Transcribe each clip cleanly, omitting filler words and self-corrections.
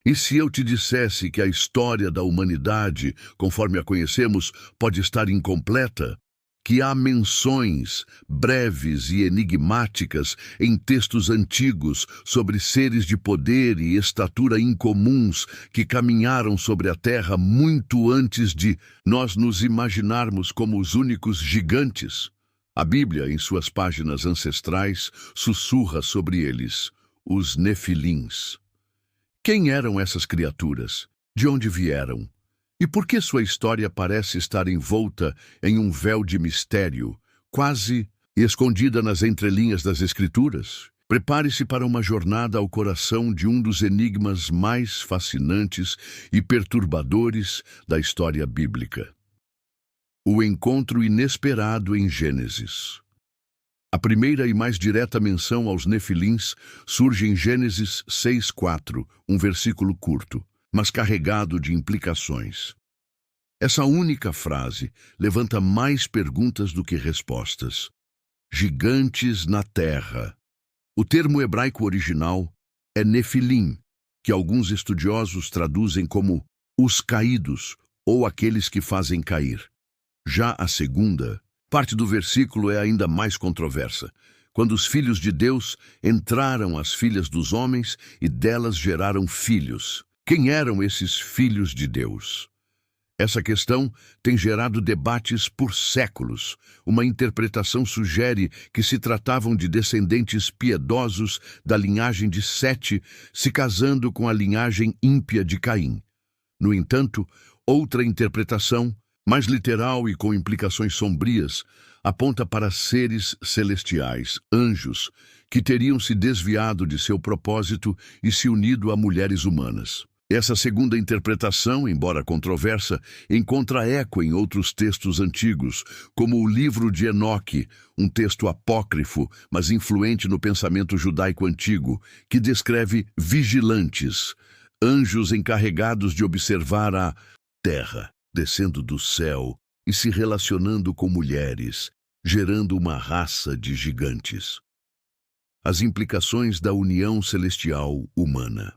E se eu te dissesse que a história da humanidade, conforme a conhecemos, pode estar incompleta? Que há menções breves e enigmáticas em textos antigos sobre seres de poder e estatura incomuns que caminharam sobre a Terra muito antes de nós nos imaginarmos como os únicos gigantes? A Bíblia, em suas páginas ancestrais, sussurra sobre eles, os Nefilins. Quem eram essas criaturas? De onde vieram? E por que sua história parece estar envolta em um véu de mistério, quase escondida nas entrelinhas das Escrituras? Prepare-se para uma jornada ao coração de um dos enigmas mais fascinantes e perturbadores da história bíblica. O encontro inesperado em Gênesis. A primeira e mais direta menção aos Nefilins surge em Gênesis 6:4, um versículo curto, mas carregado de implicações. Essa única frase levanta mais perguntas do que respostas. Gigantes na terra. O termo hebraico original é Nefilim, que alguns estudiosos traduzem como os caídos ou aqueles que fazem cair. Já a segunda parte do versículo é ainda mais controversa, quando os filhos de Deus entraram às filhas dos homens e delas geraram filhos. Quem eram esses filhos de Deus? Essa questão tem gerado debates por séculos. Uma interpretação sugere que se tratavam de descendentes piedosos da linhagem de Sete, se casando com a linhagem ímpia de Caim. No entanto, outra interpretação, mais literal e com implicações sombrias, aponta para seres celestiais, anjos, que teriam se desviado de seu propósito e se unido a mulheres humanas. Essa segunda interpretação, embora controversa, encontra eco em outros textos antigos, como o livro de Enoque, um texto apócrifo, mas influente no pensamento judaico antigo, que descreve vigilantes, anjos encarregados de observar a terra, descendo do céu e se relacionando com mulheres, gerando uma raça de gigantes. As implicações da união celestial humana.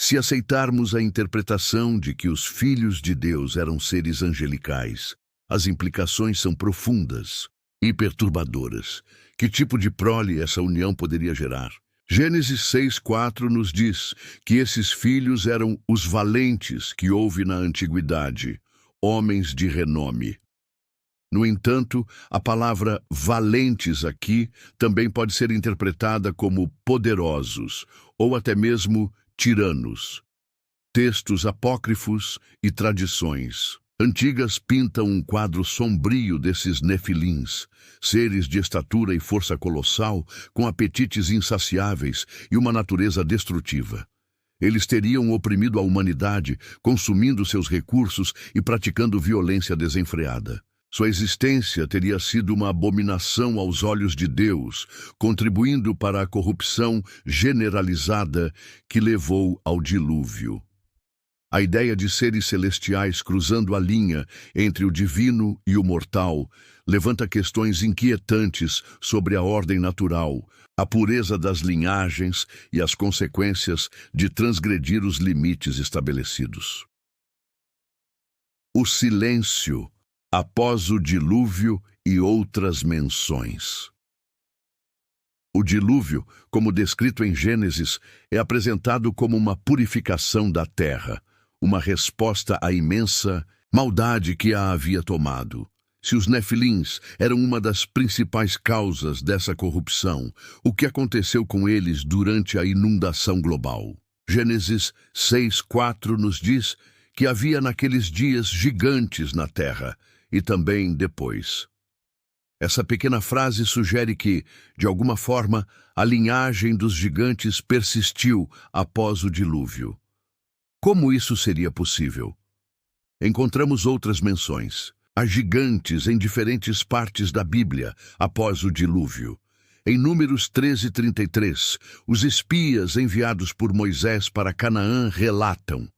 Se aceitarmos a interpretação de que os filhos de Deus eram seres angelicais, as implicações são profundas e perturbadoras. Que tipo de prole essa união poderia gerar? Gênesis 6:4 nos diz que esses filhos eram os valentes que houve na antiguidade, homens de renome. No entanto, a palavra valentes aqui também pode ser interpretada como poderosos ou até mesmo tiranos. Textos apócrifos e tradições antigas pintam um quadro sombrio desses nefilins, seres de estatura e força colossal, com apetites insaciáveis e uma natureza destrutiva. Eles teriam oprimido a humanidade, consumindo seus recursos e praticando violência desenfreada. Sua existência teria sido uma abominação aos olhos de Deus, contribuindo para a corrupção generalizada que levou ao dilúvio. A ideia de seres celestiais cruzando a linha entre o divino e o mortal levanta questões inquietantes sobre a ordem natural, a pureza das linhagens e as consequências de transgredir os limites estabelecidos. O silêncio após o dilúvio e outras menções. O dilúvio, como descrito em Gênesis, é apresentado como uma purificação da terra, uma resposta à imensa maldade que a havia tomado. Se os nefilins eram uma das principais causas dessa corrupção, o que aconteceu com eles durante a inundação global? Gênesis 6:4 nos diz que havia naqueles dias gigantes na terra, e também depois. Essa pequena frase sugere que, de alguma forma, a linhagem dos gigantes persistiu após o dilúvio. Como isso seria possível? Encontramos outras menções. Há gigantes em diferentes partes da Bíblia após o dilúvio. Em Números 13:33, os espias enviados por Moisés para Canaã relatam: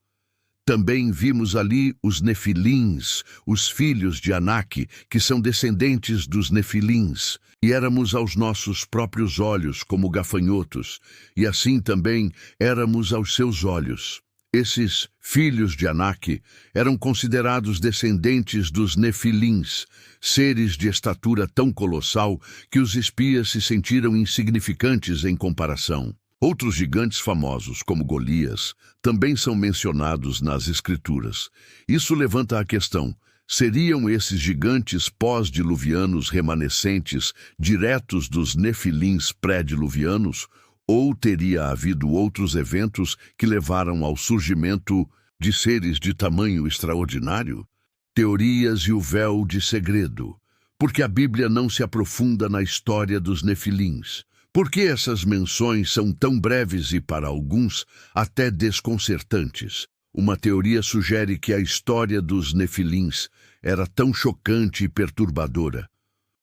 também vimos ali os nefilins, os filhos de Anak, que são descendentes dos nefilins, e éramos aos nossos próprios olhos como gafanhotos, e assim também éramos aos seus olhos. Esses filhos de Anak eram considerados descendentes dos Nefilins, seres de estatura tão colossal que os espias se sentiram insignificantes em comparação. Outros gigantes famosos, como Golias, também são mencionados nas Escrituras. Isso levanta a questão: seriam esses gigantes pós-diluvianos remanescentes diretos dos Nefilins pré-diluvianos? Ou teria havido outros eventos que levaram ao surgimento de seres de tamanho extraordinário? Teorias e o véu de segredo. Por que a Bíblia não se aprofunda na história dos Nefilins? Por que essas menções são tão breves e, para alguns, até desconcertantes? Uma teoria sugere que a história dos Nefilins era tão chocante e perturbadora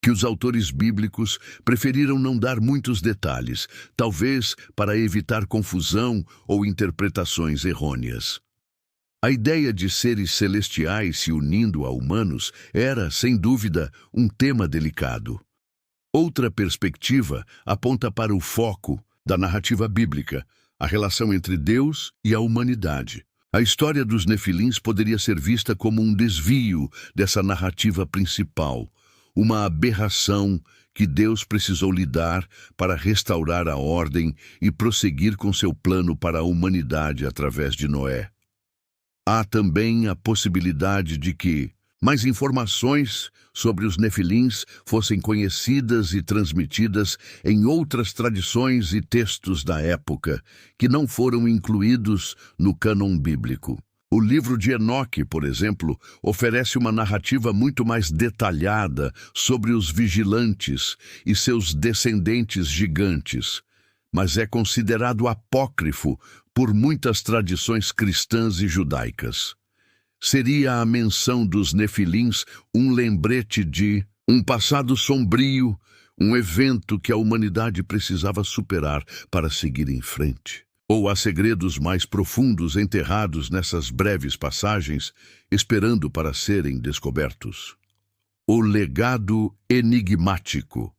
que os autores bíblicos preferiram não dar muitos detalhes, talvez para evitar confusão ou interpretações errôneas. A ideia de seres celestiais se unindo a humanos era, sem dúvida, um tema delicado. Outra perspectiva aponta para o foco da narrativa bíblica, a relação entre Deus e a humanidade. A história dos Nefilins poderia ser vista como um desvio dessa narrativa principal, uma aberração que Deus precisou lidar para restaurar a ordem e prosseguir com seu plano para a humanidade através de Noé. Há também a possibilidade de que mais informações sobre os Nefilins fossem conhecidas e transmitidas em outras tradições e textos da época, que não foram incluídos no cânon bíblico. O livro de Enoque, por exemplo, oferece uma narrativa muito mais detalhada sobre os vigilantes e seus descendentes gigantes, mas é considerado apócrifo por muitas tradições cristãs e judaicas. Seria a menção dos Nefilins um lembrete de um passado sombrio, um evento que a humanidade precisava superar para seguir em frente? Ou há segredos mais profundos enterrados nessas breves passagens, esperando para serem descobertos? O legado enigmático.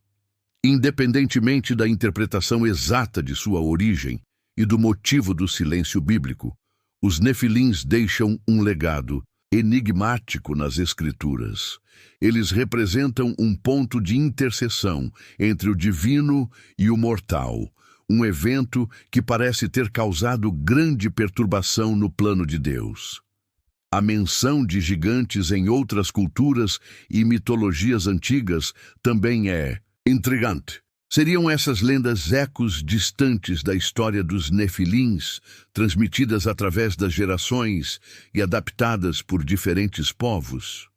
Independentemente da interpretação exata de sua origem e do motivo do silêncio bíblico, os Nefilins deixam um legado enigmático nas Escrituras. Eles representam um ponto de interseção entre o divino e o mortal, um evento que parece ter causado grande perturbação no plano de Deus. A menção de gigantes em outras culturas e mitologias antigas também é intrigante. Seriam essas lendas ecos distantes da história dos Nefilins, transmitidas através das gerações e adaptadas por diferentes povos?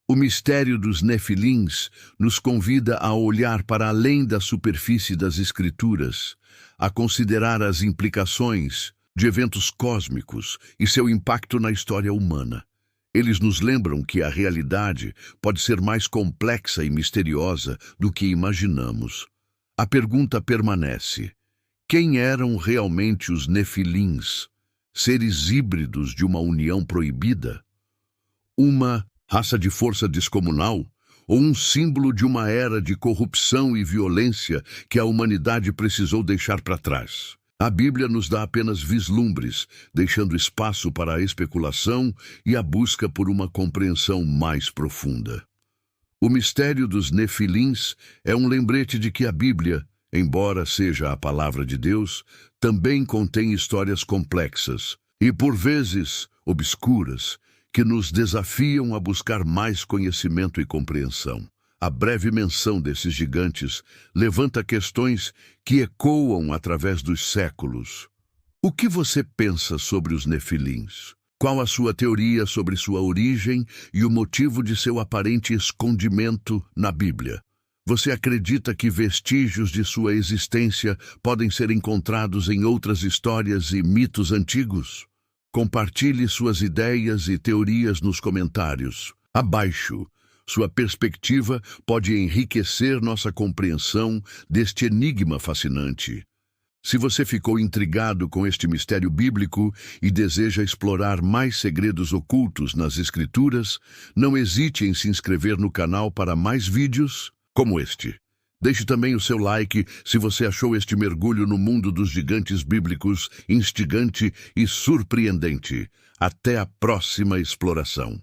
O mistério dos Nefilins nos convida a olhar para além da superfície das Escrituras, a considerar as implicações de eventos cósmicos e seu impacto na história humana. Eles nos lembram que a realidade pode ser mais complexa e misteriosa do que imaginamos. A pergunta permanece: quem eram realmente os Nefilins? Seres híbridos de uma união proibida? Uma raça de força descomunal? Ou um símbolo de uma era de corrupção e violência que a humanidade precisou deixar para trás? A Bíblia nos dá apenas vislumbres, deixando espaço para a especulação e a busca por uma compreensão mais profunda. O mistério dos Nefilins é um lembrete de que a Bíblia, embora seja a palavra de Deus, também contém histórias complexas e, por vezes, obscuras, que nos desafiam a buscar mais conhecimento e compreensão. A breve menção desses gigantes levanta questões que ecoam através dos séculos. O que você pensa sobre os Nefilins? Qual a sua teoria sobre sua origem e o motivo de seu aparente escondimento na Bíblia? Você acredita que vestígios de sua existência podem ser encontrados em outras histórias e mitos antigos? Compartilhe suas ideias e teorias nos comentários abaixo. Sua perspectiva pode enriquecer nossa compreensão deste enigma fascinante. Se você ficou intrigado com este mistério bíblico e deseja explorar mais segredos ocultos nas Escrituras, não hesite em se inscrever no canal para mais vídeos como este. Deixe também o seu like se você achou este mergulho no mundo dos gigantes bíblicos instigante e surpreendente. Até a próxima exploração.